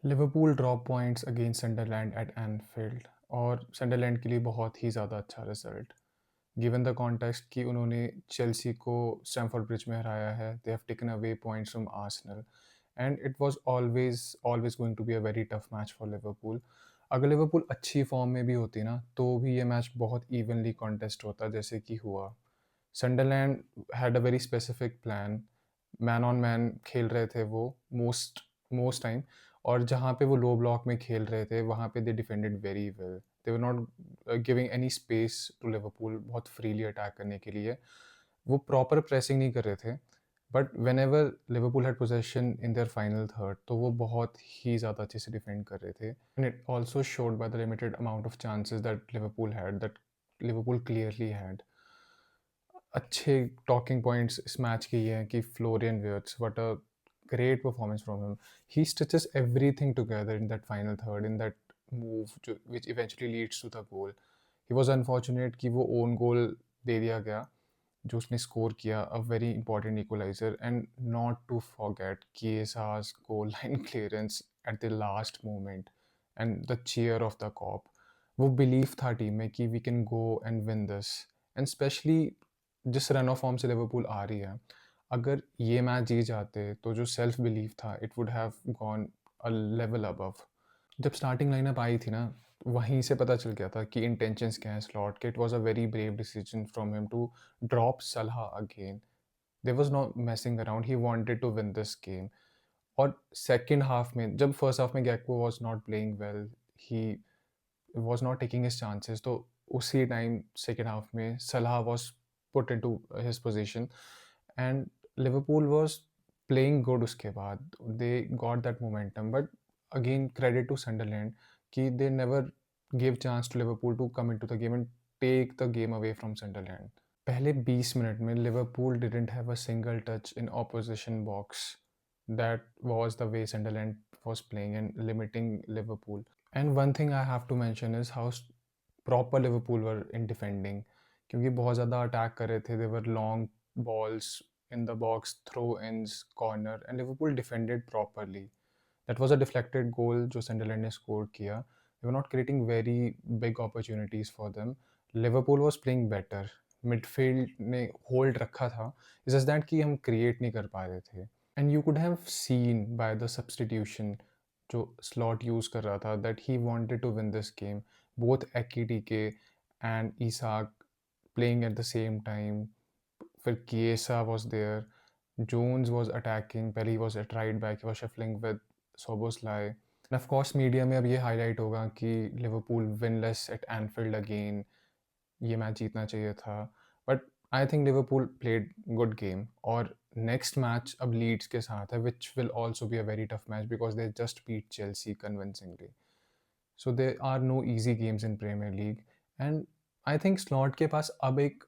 Liverpool drop points against Sunderland at Anfield और Sunderland के लिए बहुत ही ज़्यादा अच्छा रिजल्ट गिवन द कॉन्टेक्स्ट कि उन्होंने चेल्सी को स्टैमफोर्ड ब्रिज में हराया है। They have taken away points from Arsenal and it was always always going to be a very tough match for Liverpool. अगर लिवरपूल अच्छी फॉर्म में भी होती ना तो भी ये मैच बहुत इवनली कॉन्टेस्ट होता जैसे कि हुआ। Sunderland had a very specific plan. Man on man खेल रहे थे वो मोस्ट मोस्ट टाइम, और जहाँ पे वो लो ब्लॉक में खेल रहे थे वहाँ पे they defended very well. They were not giving any space to Liverpool बहुत फ्रीली अटैक करने के लिए। वो प्रॉपर प्रेसिंग नहीं कर रहे थे, but when ever Liverpool had possession in their final third तो वो बहुत ही ज़्यादा अच्छे से डिफेंड कर रहे थे। And it also showed by the limited amount of chances that Liverpool had, that Liverpool clearly had. अच्छे टॉकिंग पॉइंट्स इस मैच के ये हैं कि Florian Wirtz, what a great performance from him. He stitches everything together in that final third, in that move जो which eventually leads to the goal. He was unfortunate कि वो own goal दे दिया गया जो उसने स्कोर किया, a very important equaliser. And not to forget Chiesa's goal line clearance at the last moment and the cheer of the Kop. वो believe था team में कि we can go and win this. And especially जिस run of form से Liverpool आ रही है, अगर ये मैच जीत जाते तो जो सेल्फ बिलीव था it would have gone a level above. जब स्टार्टिंग लाइनअप आई थी ना, वहीं से पता चल गया था कि इंटेंशंस क्या हैं स्लॉट के। It was a very brave decision from him to drop Salah again. There was no messing around, he wanted to win this game. और सेकंड हाफ में जब फर्स्ट हाफ में Gakpo was not playing well, he was not taking his chances, तो उसी time second half में सलाह was put into his position and Liverpool was playing good। उसके बाद they got that momentum, but again credit to Sunderland कि they never gave chance to Liverpool to come into the game and take the game away from Sunderland। पहले 20 minute में Liverpool didn't have a single touch in opposition box। That was the way Sunderland was playing and limiting Liverpool। And one thing I have to mention is how proper Liverpool were in defending, क्योंकि बहुत ज़्यादा attack कर रहे थे। They were long balls in the box, throw ins, corner, and Liverpool defended properly. That was a deflected goal जो Sunderland ने score किया। They were not creating very big opportunities for them. Liverpool was playing better. Midfield ने hold रखा था, is just that कि हम create नहीं कर पा रहे थे। And you could have seen by the substitution जो स्लॉट यूज़ कर रहा था that he wanted to win this game. Both Ekitike and Isak playing at the same time. फिर Chiesa was there, Jones was attacking, पहले he was at right back, he was shuffling with Szoboszlai. And of course media में अब ये highlight होगा कि Liverpool winless at Anfield again, ये match जीतना चाहिए था। But I think Liverpool played good game. और नेक्स्ट मैच अब लीड्स के साथ है, which will also be a very tough match because they just beat Chelsea convincingly. So they are no easy games in Premier League. And I think Slot के पास अब एक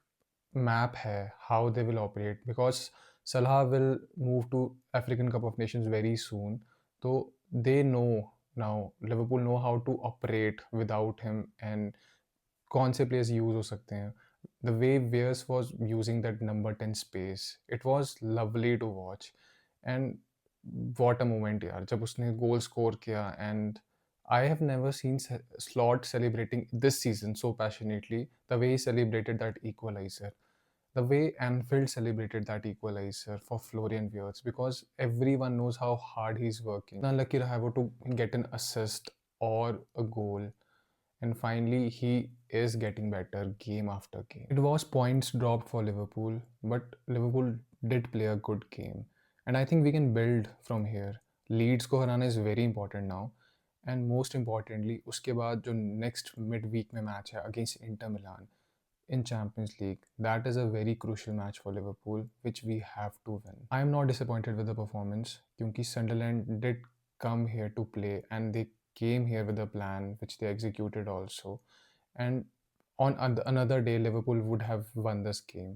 map है how they will operate, because Salah will move to African Cup of Nations very soon. तो they know now, Liverpool no how to operate without him and कौन से players use हो सकते हैं। The way Wirtz was using that number 10 space, it was lovely to watch. And what a moment यार जब उसने goal score किया। And I have never seen Slot celebrating this season so passionately the way he celebrated that equaliser, the way Anfield celebrated that equalizer for Florian Wirtz, because everyone knows how hard he's working. Now lucky रहा है वो to get an assist or a goal, and finally he is getting better game after game. It was points dropped for Liverpool, but Liverpool did play a good game, and I think we can build from here. Leeds को हराना is very important now, and most importantly उसके बाद जो next midweek में match है against Inter Milan in Champions League, that is a very crucial match for Liverpool which we have to win. I am not disappointed with the performance क्योंकि Sunderland did come here to play and they came here with a plan which they executed also, and on another day Liverpool would have won this game.